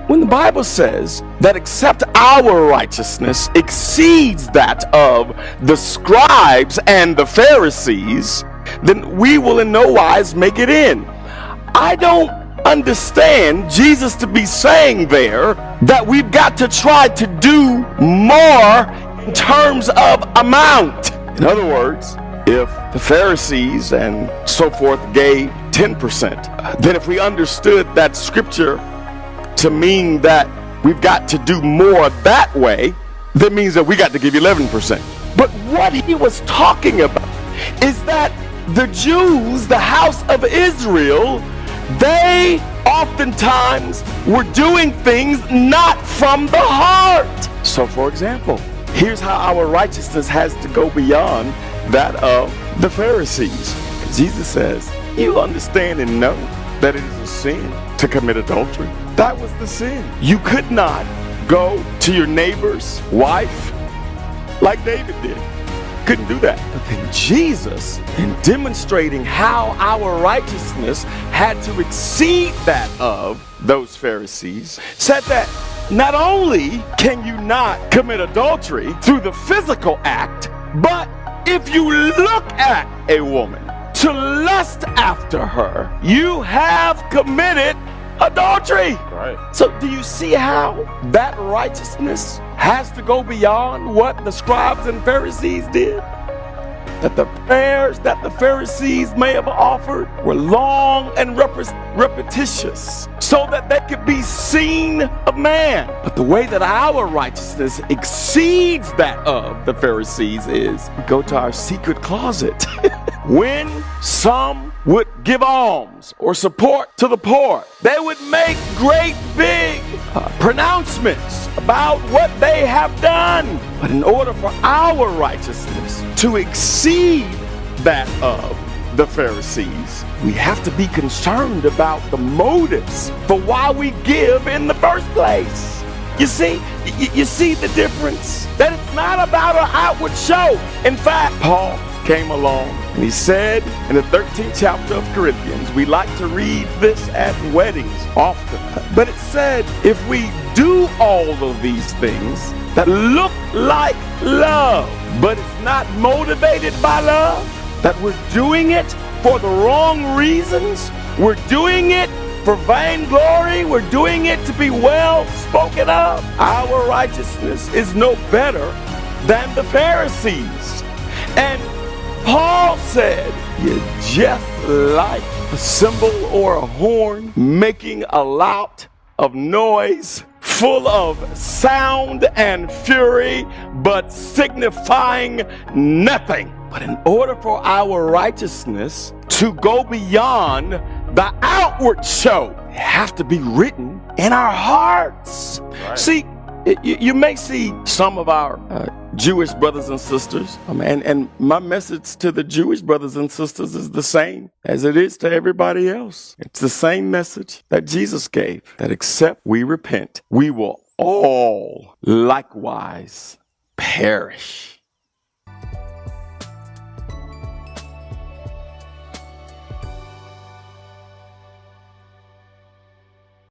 when the Bible says that except our righteousness exceeds that of the scribes and the Pharisees, then we will in no wise make it in. I don't understand Jesus to be saying there that we've got to try to do more in terms of amount. In other words, if the Pharisees and so forth gave 10%, then if we understood that scripture to mean that we've got to do more that way, that means that we got to give 11%. But what he was talking about is that the Jews, the house of Israel, they oftentimes were doing things not from the heart. So for example, here's how our righteousness has to go beyond that of the Pharisees. Jesus says, you understand and know that it is a sin to commit adultery. That was the sin. You could not go to your neighbor's wife like David did. Couldn't do that. But then Jesus, in demonstrating how our righteousness had to exceed that of those Pharisees, said that not only can you not commit adultery through the physical act, but if you look at a woman to lust after her, you have committed adultery. Right. So do you see how that righteousness has to go beyond what the scribes and Pharisees did? That the prayers that the Pharisees may have offered were long and repetitious so that they could be seen of man. But the way that our righteousness exceeds that of the Pharisees is we go to our secret closet. When some would give alms or support to the poor, they would make great big pronouncements about what they have done. But in order for our righteousness to exceed that of the Pharisees, we have to be concerned about the motives for why we give in the first place. You see the difference? That it's not about an outward show. In fact, Paul came along and he said in the 13th chapter of Corinthians, we like to read this at weddings often, but it said if we do all of these things that look like love, but it's not motivated by love, that we're doing it for the wrong reasons, we're doing it for vainglory, we're doing it to be well spoken of, our righteousness is no better than the Pharisees. And Paul said, you're just like a cymbal or a horn making a lot of noise, full of sound and fury, but signifying nothing. But in order for our righteousness to go beyond the outward show, it has to be written in our hearts. Right. See, you may see some of our Jewish brothers and sisters, and my message to the Jewish brothers and sisters is the same as it is to everybody else. It's the same message that Jesus gave, that except we repent, we will all likewise perish.